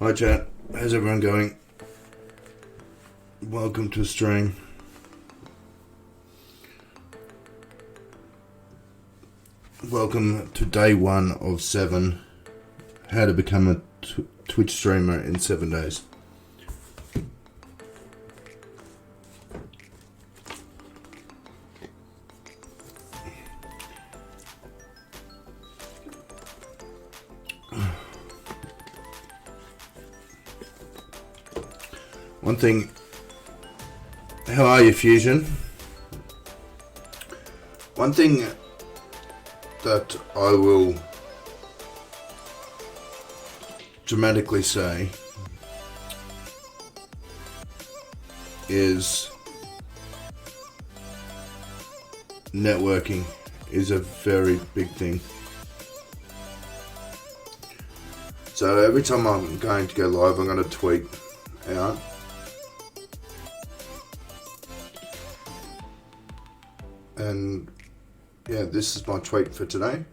Hi chat, how's everyone going? Welcome to the stream. Welcome to day 1 of 7. How to become a Twitch streamer in 7 days. One thing, how are you, Fusion? One thing that I will dramatically say is networking is a very big thing. So every time I'm going to go live, I'm going to tweet out and yeah, this is my tweet for today.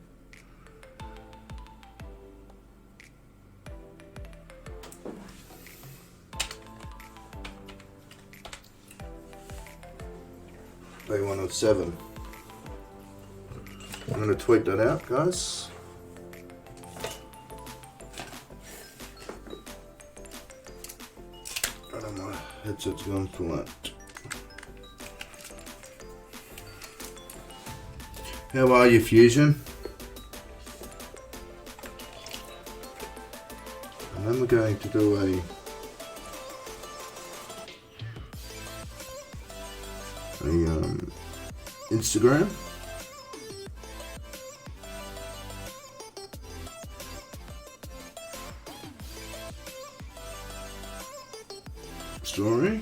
Day 1 of 7. I'm going to tweet that out, guys. I don't know, my headset's going for that. How are you, Fusion? And then we're going to do a Instagram. Story.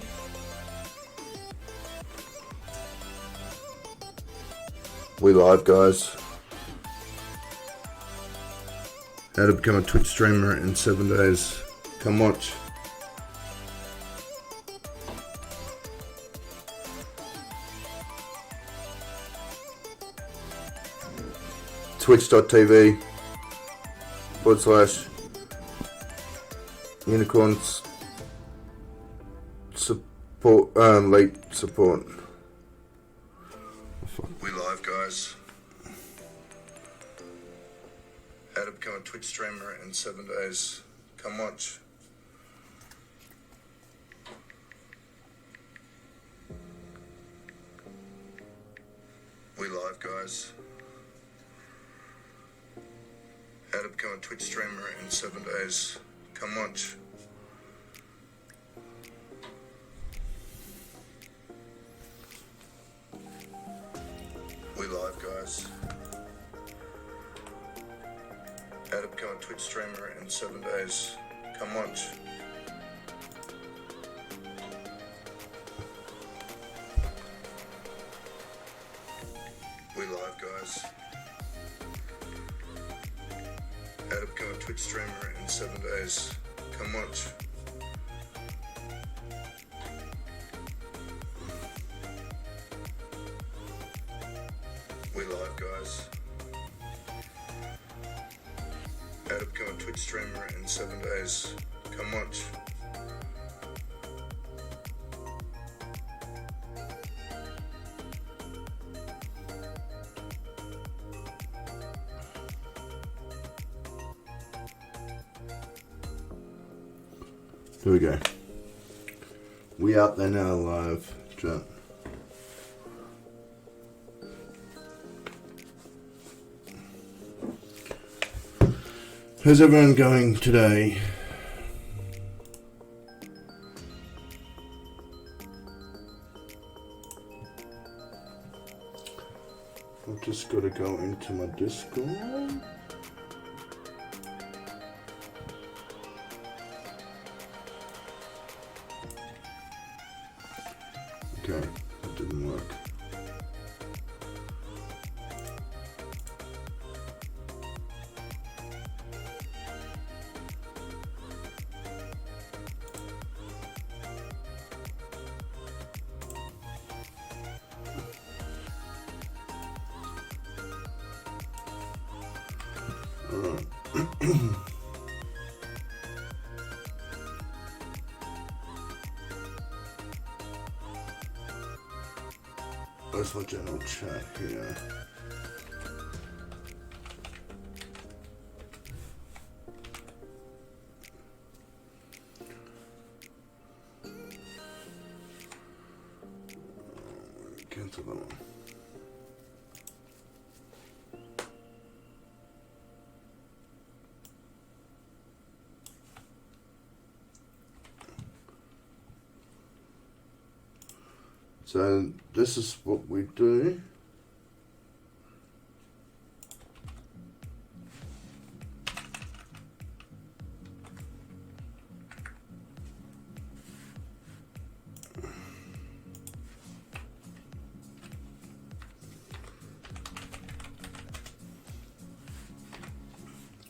We live, guys. How to become a Twitch streamer in 7 days. Come watch. Twitch.tv/unicorns support late support. We live, guys. How to become a Twitch streamer in 7 days. Come watch. We live, guys. How to become a Twitch streamer in 7 days. Come watch. We live, guys. How to become a Twitch streamer in 7 days. Come watch. We live, guys. How to become a Twitch streamer in 7 days. Come watch. We live, guys. How to become a Twitch streamer in 7 days. Come watch. Here we go. We out there now live, chat. How's everyone going today? I've just got to go into my Discord. Okay, that didn't work. for general chat here. Cancel that one. So this is what we do.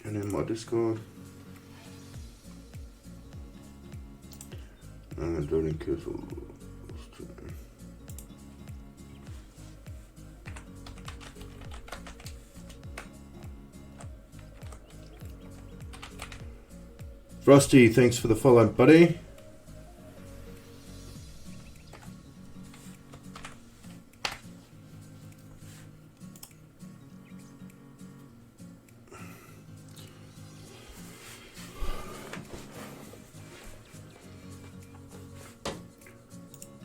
And in my Discord, I'm going to do it in Castle. Frosty, thanks for the follow, buddy.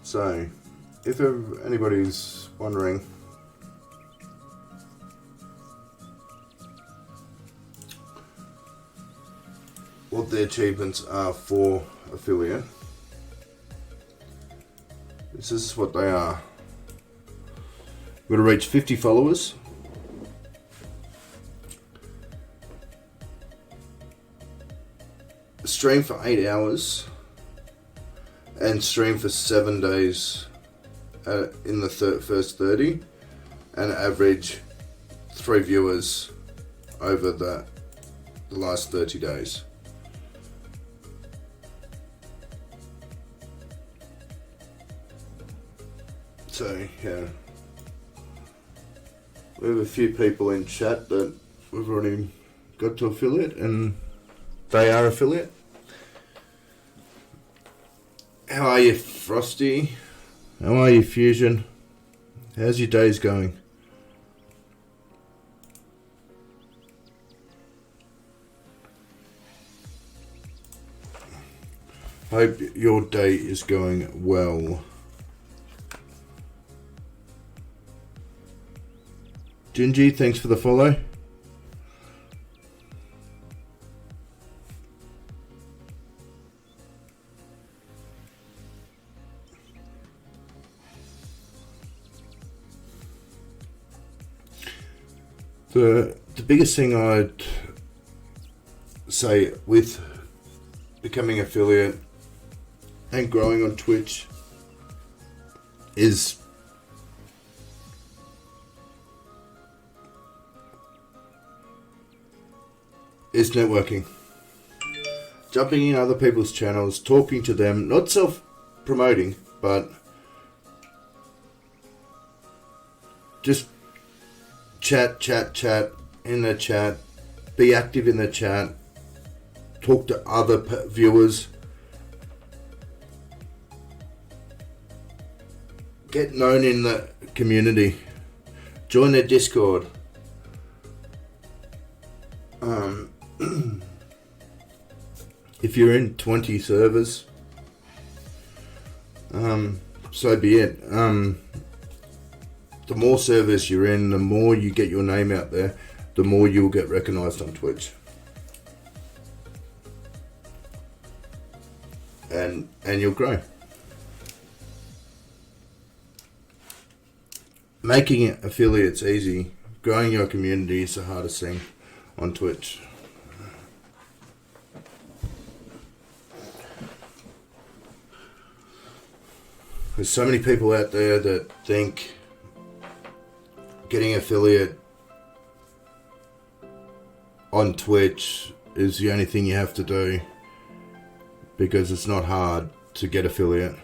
So, if anybody's wondering, what the achievements are for affiliate, this is what they are. We're going to reach 50 followers, stream for 8 hours, and stream for 7 days in the first 30, and average 3 viewers over the last 30 days. So yeah, we have a few people in chat that we've already got to affiliate, and they are affiliate. How are you, Frosty? How are you, Fusion? How's your days going? Hope your day is going well. Gingy, thanks for the follow. The biggest thing I'd say with becoming affiliate and growing on Twitch is networking. Jumping in other people's channels, talking to them, not self-promoting, but just chat in the chat, be active in the chat, talk to other viewers, get known in the community, join their Discord. If you're in 20 servers, so be it. The more servers you're in, the more you get your name out there, the more you'll get recognized on Twitch. And you'll grow. Making affiliates easy. Growing your community is the hardest thing on Twitch. There's so many people out there that think getting affiliate on Twitch is the only thing you have to do, because it's not hard to get affiliate.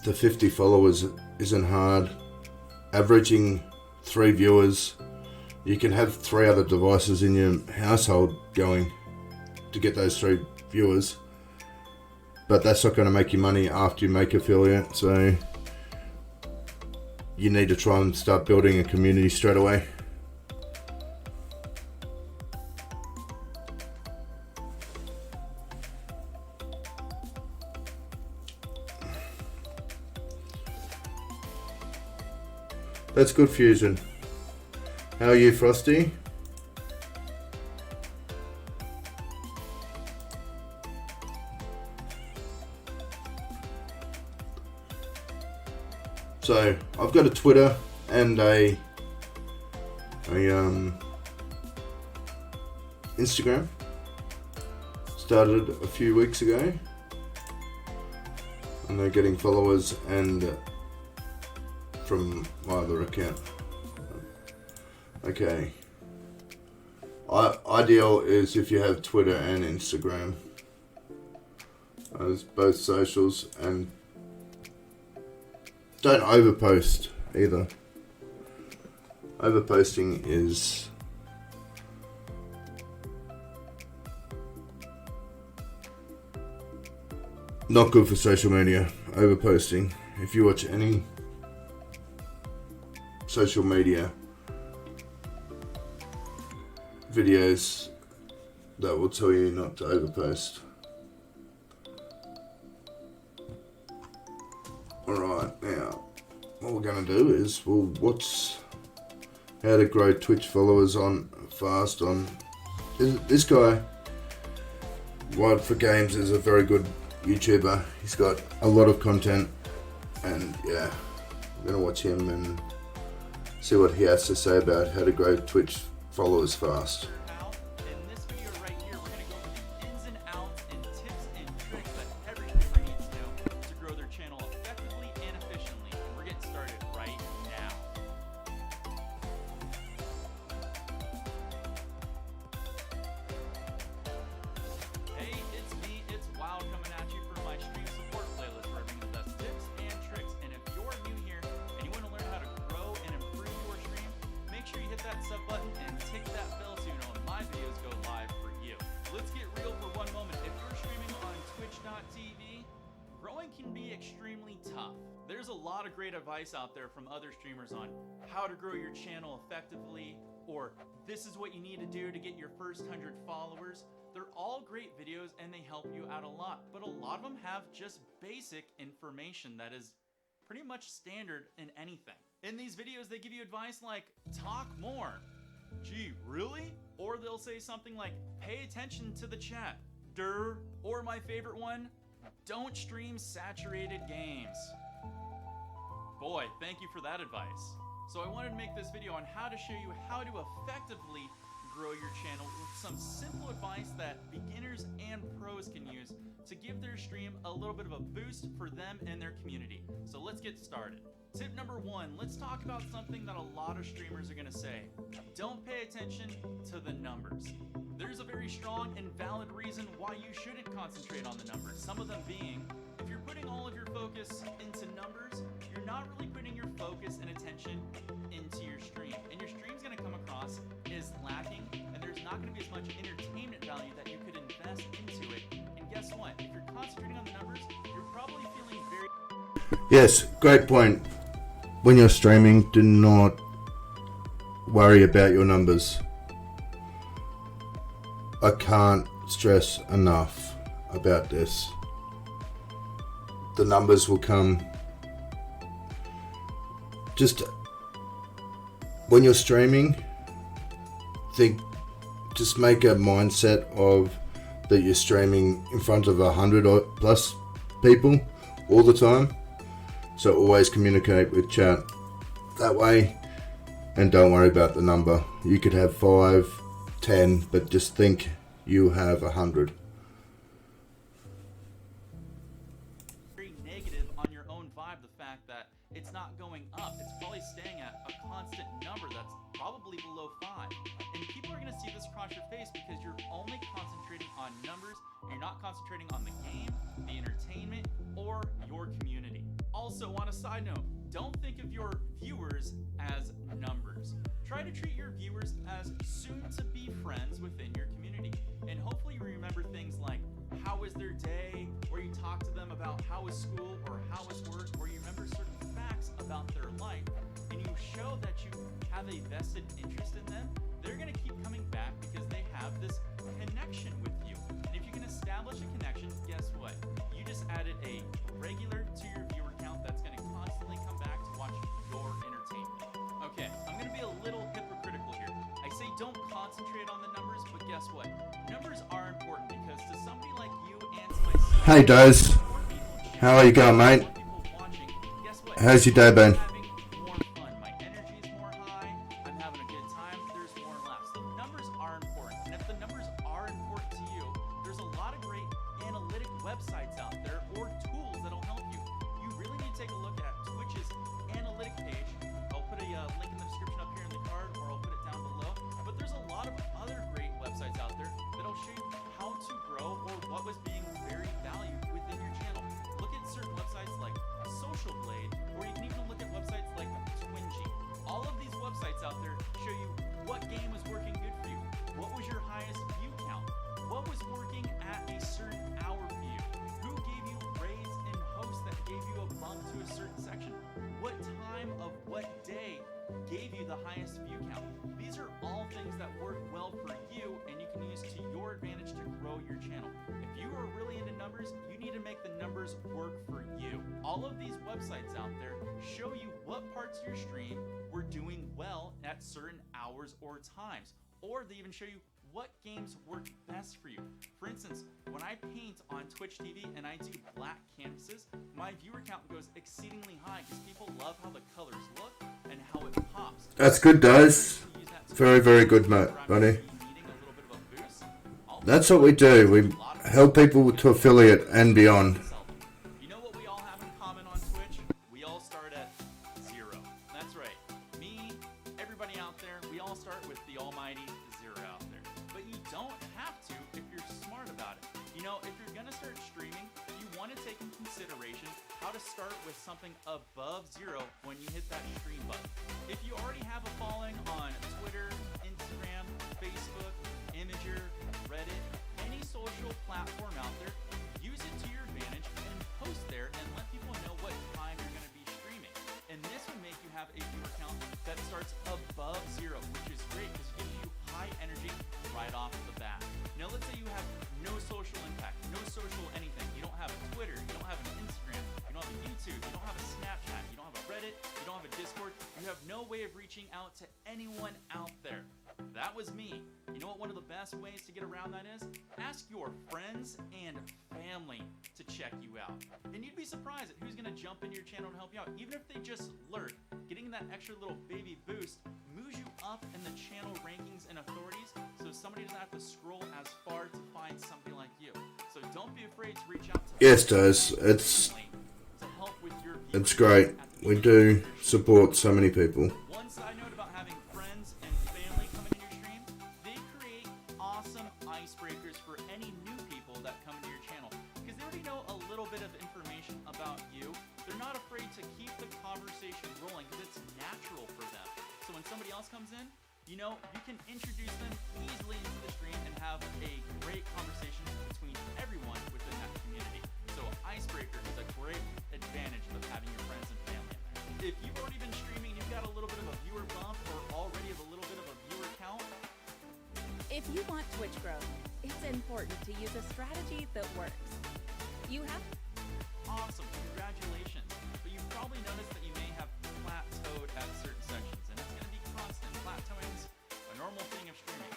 The 50 followers isn't hard. Averaging 3 viewers, you can have 3 other devices in your household going to get those 3 viewers. but that's not going to make you money after you make affiliate. So you need to try and start building a community straight away. That's good, Fusion. How are you, Frosty? So I've got a Twitter and a Instagram. Started a few weeks ago, and they're getting followers and from my other account. Okay. Ideal is if you have Twitter and Instagram as both socials, and don't overpost either. Overposting is not good for social media. Overposting. If you watch any social media videos, that will tell you not to overpost. Alright, now what we're going to do is we'll watch how to grow Twitch followers on fast on this guy. Wild for Games is a very good YouTuber. He's got a lot of content, and yeah, I'm going to watch him and see what he has to say about how to grow Twitch followers fast. In this video right here, we're going to go over the ins and outs and tips and tricks that every streamer needs to know to grow their channel effectively and efficiently. And we're getting started right now. Hey, it's me, it's Wild, coming at you for my stream support playlist where I bring the best tips and tricks. And if you're new here and you want to learn how to grow and improve your stream, make sure you hit that sub button and tick that bell so you know when my videos go live for you. Let's get real for one moment. If you're streaming on twitch.tv, growing can be extremely tough. There's a lot of great advice out there from other streamers on how to grow your channel effectively, or this is what you need to do to get your first 100 followers. They're all great videos and they help you out a lot, but a lot of them have just basic information that is pretty much standard in anything. In these videos, they give you advice like, talk more. Gee, really? Or they'll say something like, pay attention to the chat. Durr. Or my favorite one, don't stream saturated games. Boy, thank you for that advice. So I wanted to make this video on how to show you how to effectively grow your channel with some simple advice that beginners and pros can use to give their stream a little bit of a boost for them and their community. So let's get started. Tip number one, let's talk about something that a lot of streamers are going to say. Don't pay attention to the numbers. There's a very strong and valid reason why you shouldn't concentrate on the numbers. Some of them being, if you're putting all of your focus into numbers, you're not really putting your focus and attention into your stream. And your stream's going to come across as lacking, and there's not going to be as much entertainment value that you could invest into it. And guess what? If you're concentrating on the numbers, you're probably feeling very... Yes, great point. When you're streaming, do not worry about your numbers. I can't stress enough about this. The numbers will come. Just when you're streaming, just make a mindset of that you're streaming in front of 100 or plus people all the time. So always communicate with chat that way, and don't worry about the number. You could have 5, 10, but just think you have 100. very negative on your own vibe, the fact that it's not going up. It's probably staying at a constant number that's probably below 5. And people are going to see this across your face because you're only concentrating on numbers. You're not concentrating on the game, the entertainment, or your community. Also, on a side note, don't think of your viewers as numbers. Try to treat your viewers as soon-to-be friends within your community. And hopefully you remember things like, how was their day? Or you talk to them about how was school or how was work, or you remember certain facts about their life, and you show that you have a vested interest in them. They're going to keep coming back because they have this connection with you. And if you can establish a connection, guess what? You just added a regular to your viewer count that's going to constantly come back to watch your entertainment. Okay, I'm going to be a little hypocritical here. I say don't concentrate on the numbers, but guess what? Numbers are important because to somebody like you and to myself, Hey, Doze. How are you going, mate? guess what? How's your day been? Having more fun. My energy is more high. I'm having a good time. There's more laughs. The numbers are important. And if the numbers are important to you, there's a lot of great analytic websites out there or tools that'll help you. You really need to take a look at Twitch's analytic page. I'll put a link in the description up here in the card, or I'll put it down below. But there's a lot of other great websites out there that'll show you how to grow or what was being very valued within your channel. Look at certain websites like Social Blade, or you can even look at websites like Twingy. All of these websites out there show you what game was working good for you, what was your highest view count, what was working at a certain hour for you, who gave you raids and hosts that gave you a bump to a certain section, what time of what day gave you the highest view count. These are all things that work well for you and you can use to your advantage to grow your channel. If you are really into numbers, you need to make the numbers work for you. All of these websites out there show you what parts of your stream were doing well at certain hours or times, or they even show you what games work best for you. For instance, when I paint on Twitch TV and I do black canvases, my viewer count goes exceedingly high because people love how the colors look and how it pops. That's good, Doze. Very, very good, mate, buddy. That's what we do. We help people to affiliate and beyond. You know what we all have in common on Twitch? We all start at 0. That's right. Me, everybody out there, we all start with the almighty 0 out there. But you don't have to if you're smart about it. You know, if you're gonna start streaming, you want to take in consideration how to start with something above 0 when you hit that stream button. If you already have a following on Twitter, Instagram, Facebook, Imager, Reddit, any social platform out there, use it to your advantage and post there and let people know what time you're going to be streaming. And this will make you have a viewer count that starts above 0, which is great because it gives you high energy right off the bat. Now let's say you have no social impact, no social anything. You don't have a Twitter, you don't have an Instagram, you don't have a YouTube, you don't have a Snapchat, you don't have a Reddit, you don't have a Discord, you have no way of reaching out to anyone out there. That was me. You know what one of the best ways to get around that is? Ask your friends and family to check you out. And you'd be surprised at who's going to jump into your channel to help you out. Even if they just lurk, getting that extra little baby boost moves you up in the channel rankings and authorities so somebody doesn't have to scroll as far to find somebody like you. So don't be afraid to reach out to Yes, Doze. It's great. We do support so many people. One side note about having friends and family coming in your stream, they create awesome icebreakers for any new people that come into your channel because they already know a little bit of information about you. They're not afraid to keep the conversation rolling because it's natural for them. So when somebody else comes in, you know, you can introduce them easily into the stream and have a great conversation between everyone within that community. So icebreaker is a great advantage of having your friends and family in there. If you've already been streaming, you've got a little bit of a viewer bump or already have a little bit of a viewer count. If you want Twitch growth, it's important to use a strategy that works. You have Awesome, congratulations. But you've probably noticed that you may have plateaued at certain sections, and it's going to be constant. Plateauing's a normal thing of streaming.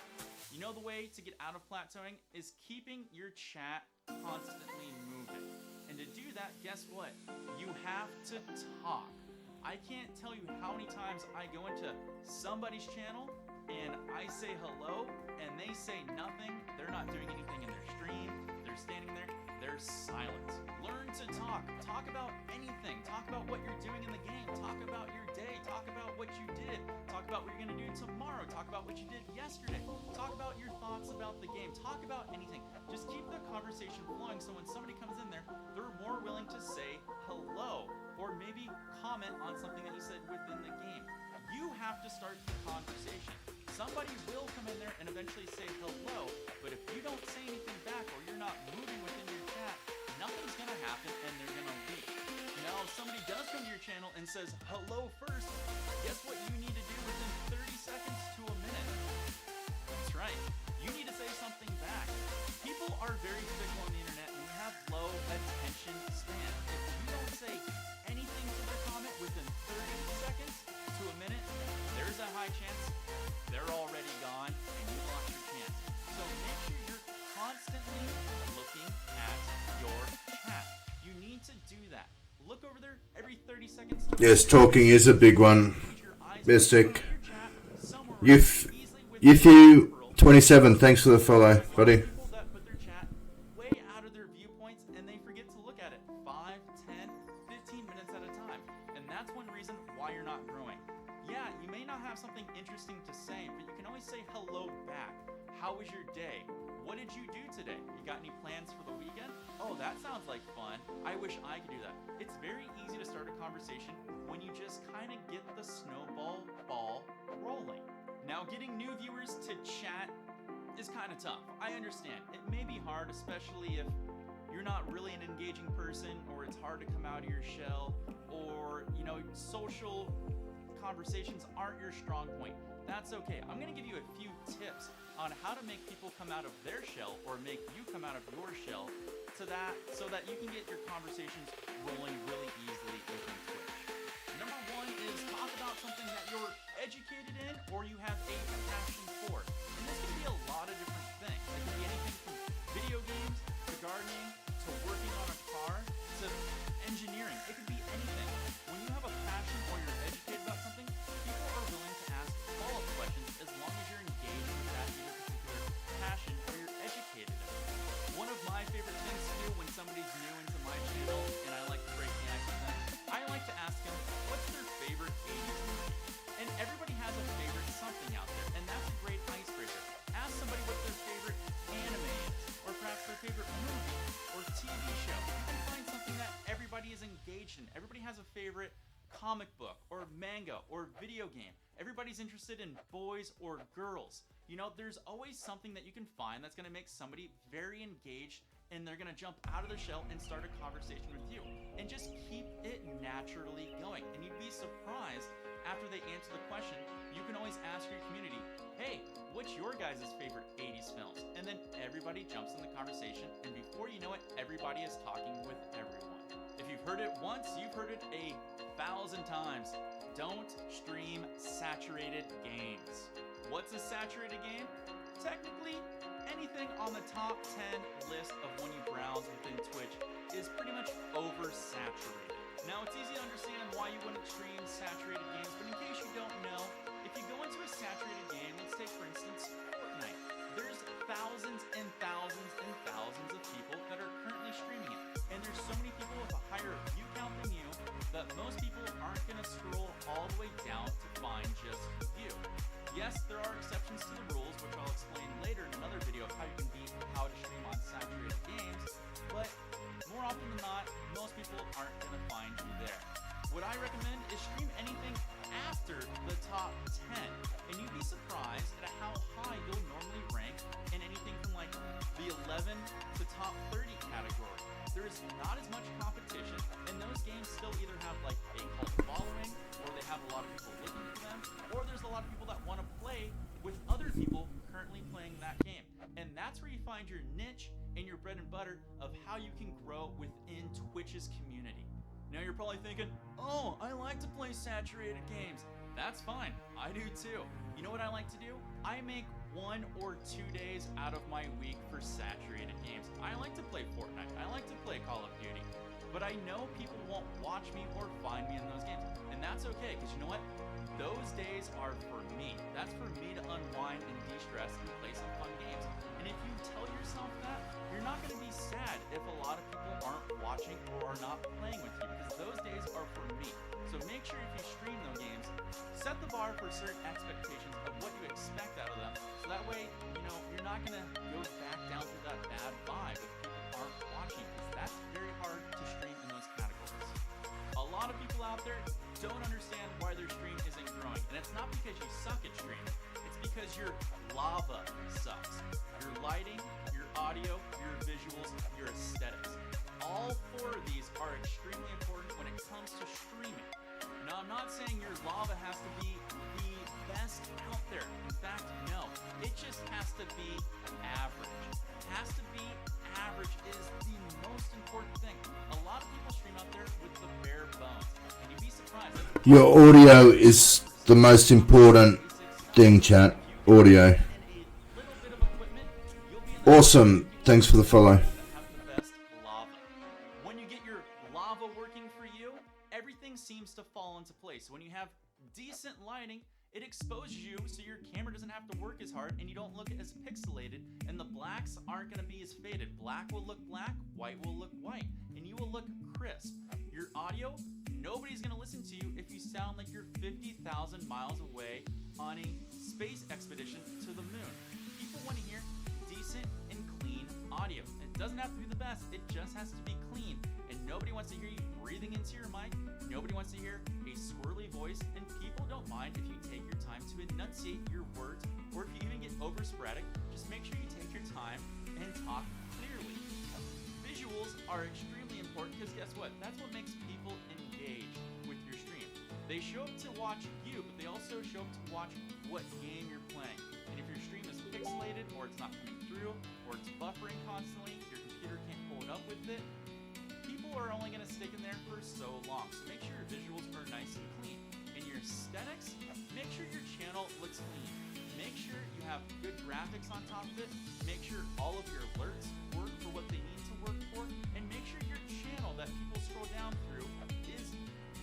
You know the way to get out of plateauing is keeping your chat constantly moving. And to do that, guess what? You have to talk. I can't tell you how many times I go into somebody's channel and I say hello and they say nothing. They're not doing anything in their stream. They're standing there. They're silent. Learn to talk. Talk about anything. Talk about what you're doing in the game. Talk about your day. Talk about what you did. Talk about what you're going to do tomorrow. Talk about what you did yesterday. Talk about your thoughts talks about the game. Talk about anything. Just keep the conversation flowing so when somebody comes in there, they're more willing to say hello or maybe comment on something that you said within the game. You have to start the conversation. Somebody will come in there and eventually say hello, but if you don't say anything back or you're not moving within your chat, nothing's gonna happen and they're gonna leave. Now, if somebody does come to your channel and says hello first, guess what you need to do within 30 seconds to a minute? That's right. You need to say something back. People are very fickle on the internet and we have low attention span. If you don't say anything to their comment within 30 seconds to a minute, there's a high chance they're already gone and you lost your chance. So make sure you're constantly looking at your chat. You need to do that. Look over there every 30 seconds. Yes, talking is a big one. Mystic. Youth27, thanks for the follow, buddy. People that put their chat way out of their viewpoints and they forget to look at it 5, 10, 15 minutes at a time. And that's one reason why you're not growing. Yeah, you may not have something interesting to say, but you can always say hello back. How was your day? What did you do today? You got any plans for the weekend? Oh, that sounds like fun. I wish I could do that. It's very easy to start a conversation when you just kind of get the snowball ball rolling. Now, getting new viewers to chat is kind of tough. I understand. It may be hard, especially if you're not really an engaging person or it's hard to come out of your shell or, you know, social conversations aren't your strong point. That's okay. I'm going to give you a few tips on how to make people come out of their shell or make you come out of your shell so that you can get your conversations rolling really easily within Twitch. Number one is talk about something that you're educated in or you have a passion for. And this can be a lot of different things. It can be anything from video games to gardening to working on a car to engineering. It could be anything. When you have a passion or you're educated about something, people are willing to ask follow-up questions as long as you're engaged with that either particular passion or you're educated in it. One of my favorite things to do when somebody's new into my channel and I like to break the ice with them, I like to ask them what's their favorite 80s movie. And everybody has a favorite something out there, and that's a great icebreaker. Ask somebody what their favorite anime is, or perhaps their favorite movie or TV show. You can find something that everybody is engaged in. Everybody has a favorite comic book or manga or video game. Everybody's interested in boys or girls. You know, there's always something that you can find that's going to make somebody very engaged and they're going to jump out of their shell and start a conversation with you. And just keep it naturally going. And you'd be surprised after they answer the question, you can always ask your community, hey, what's your guys' favorite 80s films? And then everybody jumps in the conversation, and before you know it, everybody is talking with everyone. If you've heard it once, you've heard it 1,000 times. Don't stream saturated games. What's a saturated game? Technically, anything on the top 10 list of when you browse within Twitch is pretty much oversaturated. Now, it's easy to understand why you wouldn't stream saturated games, but in case you don't know, if you go into a saturated game, let's take, for instance, Fortnite. There's thousands and thousands and thousands of people that are currently streaming it. And there's so many people with a higher view count than you that most people aren't going to scroll all the way down to find just you. Yes, there are exceptions to the rules, which I'll explain later in another video of how you can beat how to stream on saturated games, but more often than not, most people aren't going to find you there. What I recommend is stream anything after the top 10, and you'd be surprised at how high you'll normally rank in anything from like the 11 to top 30 category. There is not as much competition, and those games still either have like a cult following, or they have a lot of people looking for them, or there's a lot of people that want to play with other people currently playing that game. And that's where you find your niche and your bread and butter of how you can grow within Twitch's community. Now you're probably thinking, oh, I like to play saturated games. That's fine, I do too. You know what I like to do? I make 1 or 2 days out of my week for saturated games. I like to play Fortnite, I like to play Call of Duty, but I know people won't watch me or find me in those games, and that's okay, because you know what? Those days are for me. That's for me to unwind and de-stress and play some fun games. And if you tell yourself that, you're not going to be sad if a lot of people aren't watching or are not playing with you, because those days are for me. So make sure if you stream those games, set the bar for certain expectations of what you expect out of them, so that way, you know, you're not not going to go back down through that bad vibe if people aren't watching, because that's very hard to stream in those categories. A lot of people out there don't understand why their stream isn't growing, and it's not because you suck at streaming, it's because your lava sucks. Your lighting, your audio, your visuals, your aesthetics. All four of these are extremely important when it comes to streaming. Now, I'm not saying your lava has to be the best out there. In fact, no. It just has to be average. It has to be average is the most important thing. A lot of people stream out there with the bare bones, and you'd be surprised. Your audio is the most important thing, chat. Audio. Awesome. Thanks for the follow. Have the best lava. When you get your lava working for you, everything seems to fall into place. When you have decent lighting, it exposes you so your camera doesn't have to work as hard and you don't look as pixelated, and the blacks aren't going to be as faded. Black will look black, white will look white, and you will look crisp. Your audio, nobody's going to listen to you if you sound like you're 50,000 miles away on a space expedition to the moon. People want to hear decent and clean audio. It doesn't have to be the best, it just has to be clean. And nobody wants to hear you breathing into your mic. Nobody wants to hear a squirrely voice, and people don't mind if you take your time to enunciate your words, or if you even get over sporadic. Just make sure you take your time and talk clearly. Visuals are extremely important because guess what? That's what makes people engage with your stream. They show up to watch you, but they also show up to watch what game you're playing. And if your stream is pixelated, or it's not coming through, or it's buffering constantly, your computer can't pull it up with it, people are only going to stick in there for so long. So make sure your visuals are nice and clean. And your aesthetics, make sure your channel looks clean. Make sure you have good graphics on top of it. Make sure all of your alerts work for what they need to work for. And make sure your channel that people scroll down through is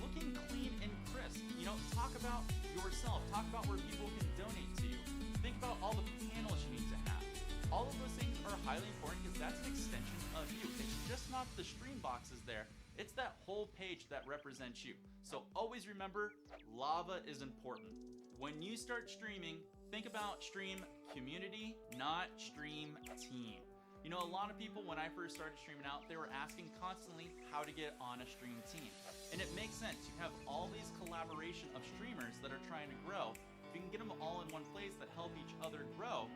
looking clean and crisp. You know, talk about yourself. Talk about where people can donate to you. Think about all the panels you need to have. All of those things are highly important because that's an extension of you. It's just not the stream boxes there. It's that whole page that represents you. So always remember, lava is important. When you start streaming, think about stream community, not stream team. You know, a lot of people, when I first started streaming out, they were asking constantly how to get on a stream team. And it makes sense. You have all these collaboration of streamers that are trying to grow. If you can get them all in one place that help each other grow,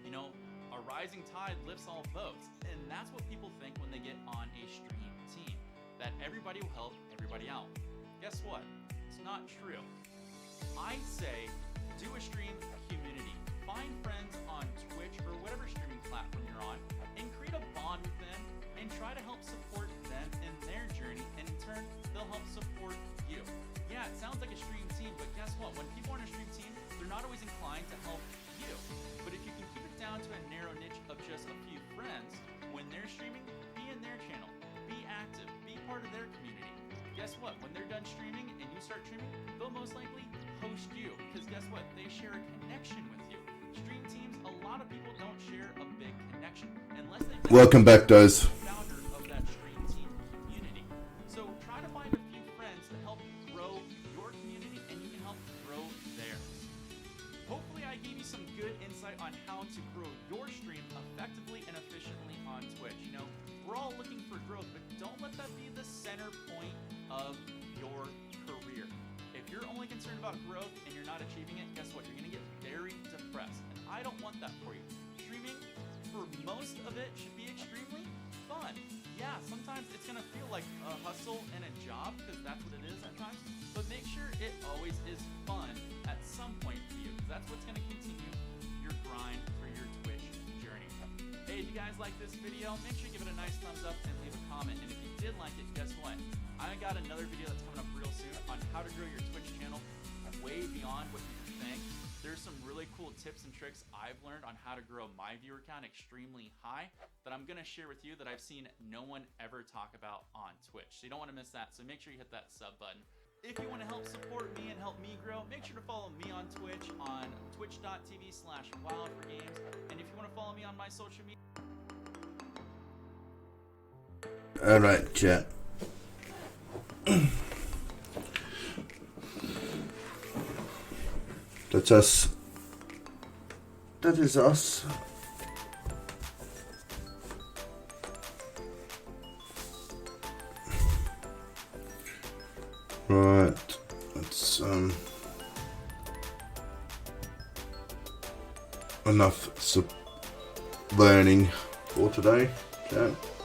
you know, a rising tide lifts all boats. And that's what people think when they get on a stream team, that everybody will help everybody out. Guess what? It's not true. I say do a stream community. Find friends on Twitch or whatever streaming platform you're on and create a bond with them and try to help support them in their journey, and in turn they'll help support you. Yeah, it sounds like a stream team, but guess what? When people are on a stream team, they're not always inclined to help you. But if you can keep it down to a narrow niche of just a few friends, when they're streaming, be in their channel, be active, be part of their community. Guess what? When they're done streaming and you start streaming, they'll most likely host you, because guess what? They share a connection with you. Stream teams, a lot of people don't share a big connection unless they Welcome back, Doze. founder of that stream team community. So try to find a few friends to help grow your community, and you can help grow theirs. Hopefully I gave you some good insight on how to grow your stream effectively and efficiently on Twitch. You know, we're all looking for growth, but don't let that be the center point of your career. If you're only concerned about growth and you're not achieving it, guess what? You're going to get very depressed. And I don't want that for you. Streaming, for most of it, should be extremely fun. Yeah, sometimes it's going to feel like a hustle and a job, because that's what it is at times. But make sure it always is fun at some point for you, because that's what's going to continue your grind for your Twitch journey. Hey, if you guys like this video, make sure you give it a nice thumbs up and leave a comment. And if you did like it, guess what? I got another video that's coming up real soon on how to grow your Twitch channel way beyond what you think. There's some really cool tips and tricks I've learned on how to grow my viewer count extremely high that I'm going to share with you that I've seen no one ever talk about on Twitch. So you don't want to miss that. So make sure you hit that sub button. If you want to help support me and help me grow, make sure to follow me on Twitch on twitch.tv/wildforgames. And if you want to follow me on my social media. Alright, chat. That's us. That is us. Right. That's enough learning for today, chat.